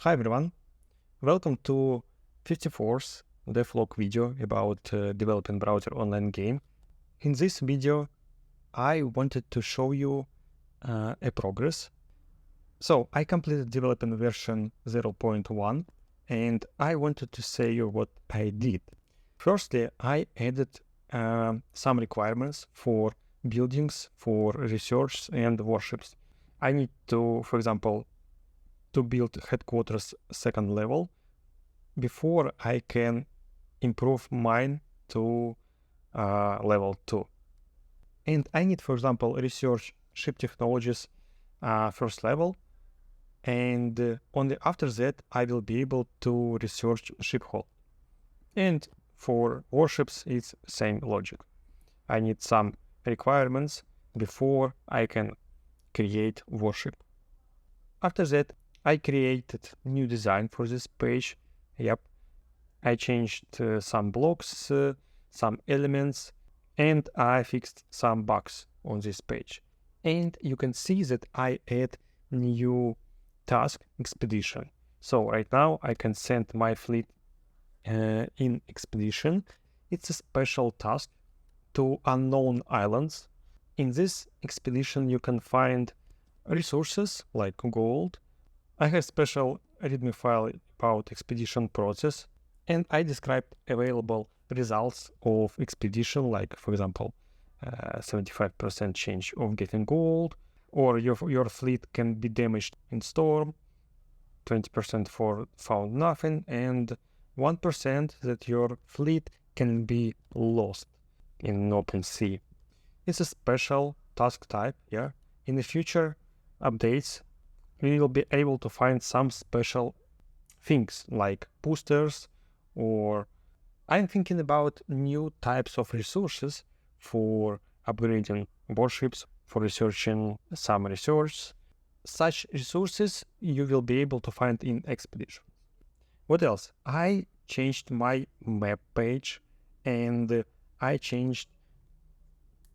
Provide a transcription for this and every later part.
Hi everyone, welcome to 54th DevLog video about developing browser online game. In this video, I wanted to show you a progress. So I completed developing version 0.1 and I wanted to say you what I did. Firstly, I added some requirements for buildings, for research and worships. I need to, for example, to build headquarters second level before I can improve mine to level 2. And I need, for example, research ship technologies first level, and only after that I will be able to research ship hull. And for warships, it's same logic. I need some requirements before I can create warship. After that, I created new design for this page. Yep, I changed some blocks, some elements, and I fixed some bugs on this page. And you can see that I add new task expedition. So right now I can send my fleet in expedition. It's a special task to unknown islands. In this expedition you can find resources like gold. I have special README file about expedition process, and I described available results of expedition, like for example 75% chance of getting gold, or your fleet can be damaged in storm, 20% for found nothing, and 1% that your fleet can be lost in open sea. It's a special task type. Yeah, in the future updates we will be able to find some special things like boosters, or I'm thinking about new types of resources for upgrading warships, for researching some research. Such resources you will be able to find in expedition. What else? I changed my map page, and I changed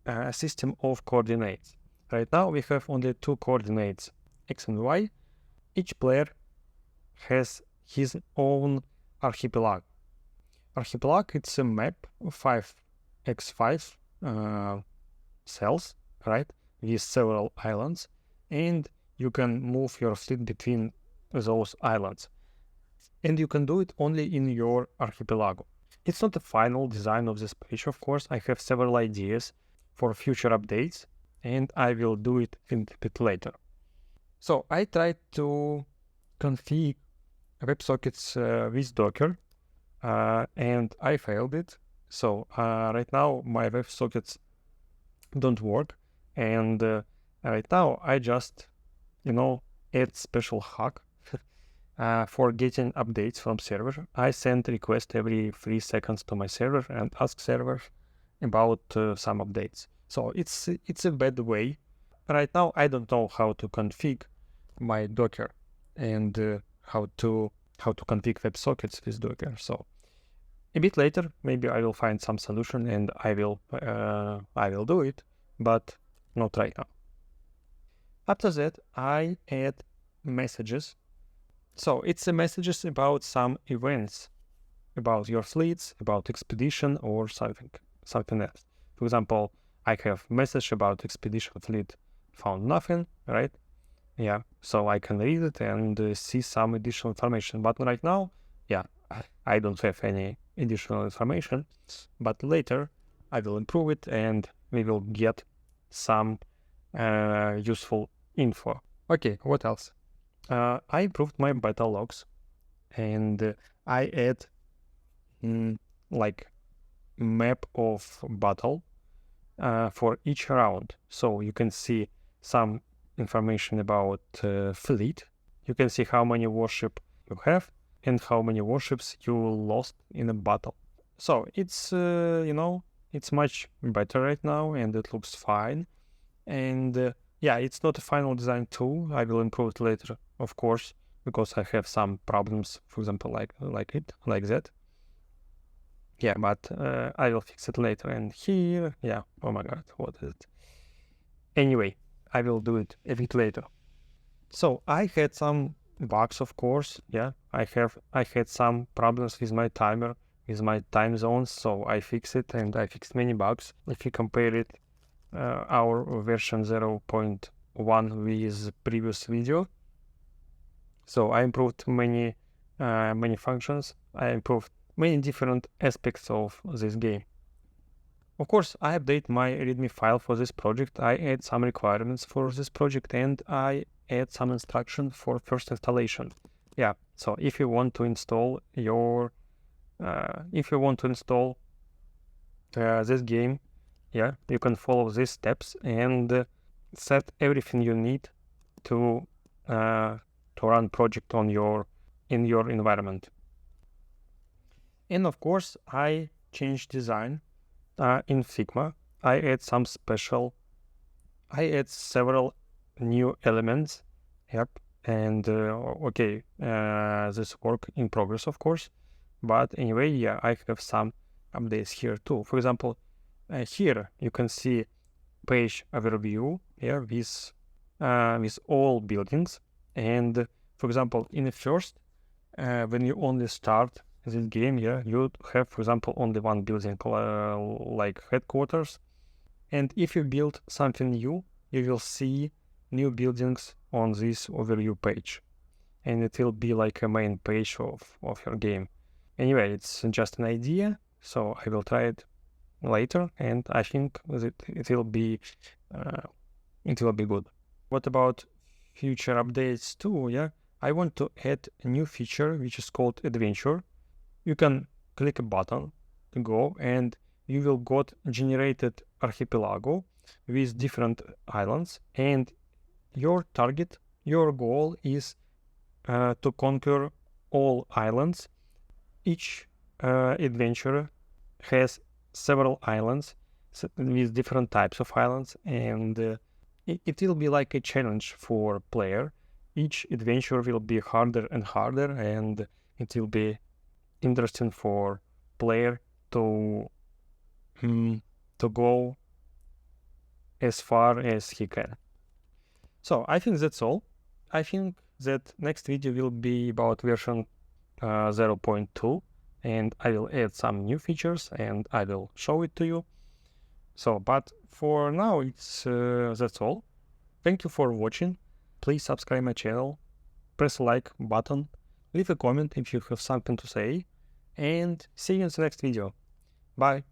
a system of coordinates. Right now we have only two coordinates, X and Y. Each player has his own archipelago. Archipelago, it's a map of 5x5 cells, right, with several islands, and you can move your fleet between those islands. And you can do it only in your archipelago. It's not the final design of this page, of course. I have several ideas for future updates, and I will do it a bit later. So I tried to configure WebSockets with Docker, and I failed it. So right now my WebSockets don't work, and right now I just, add special hack for getting updates from server. I send request every 3 seconds to my server and ask server about some updates. So it's a bad way. Right now I don't know how to configure my Docker and how to configure WebSockets with Docker. So a bit later maybe I will find some solution and I will do it, but not right now. After that I add messages. So it's messages about some events, about your fleets, about expedition, or something else. For example, I have message about expedition fleet found nothing, right? Yeah, so I can read it and see some additional information. But right now, yeah, I don't have any additional information. But later, I will improve it and we will get some useful info. Okay, what else? I improved my battle logs, and I add like map of battle for each round. So you can see some information about fleet. You can see how many warship you have and how many warships you lost in a battle. So it's it's much better right now and it looks fine. And yeah, it's not a final design tool. I will improve it later, of course, because I have some problems, for example, like that. Yeah, but I will fix it later. And here, yeah, oh my god, what is it? Anyway, I will do it a bit later. So I had some bugs, of course. Yeah, I had some problems with my timer, with my time zones, so I fixed it, and I fixed many bugs. If you compare it, our version 0.1 with previous video, so I improved many functions. I improved many different aspects of this game. Of course, I update my README file for this project. I add some requirements for this project, and I add some instruction for first installation. Yeah, so if you want to install this game, yeah, you can follow these steps and set everything you need to run project in your environment. And of course, I changed design in Figma. I add several new elements. Yep. And okay, this work in progress, of course. But anyway, yeah, I have some updates here too. For example, here you can see page overview here with all buildings. And for example, in the first, when you only start this game, yeah, you have, for example, only one building like headquarters. And if you build something new, you will see new buildings on this overview page, and it will be like a main page of your game. Anyway, it's just an idea, so I will try it later, and I think that it will be good. What about future updates too? Yeah, I want to add a new feature which is called Adventure. You can click a button to go, and you will get generated archipelago with different islands, and your goal is to conquer all islands. Each adventurer has several islands with different types of islands, and it will be like a challenge for player. Each adventure will be harder and harder, and it will be interesting for player to go as far as he can. So I think that's all. I think that next video will be about version 0.2, and I will add some new features and I will show it to you. So, but for now, it's that's all. Thank you for watching. Please subscribe my channel, press like button, leave a comment if you have something to say, and see you in the next video. Bye.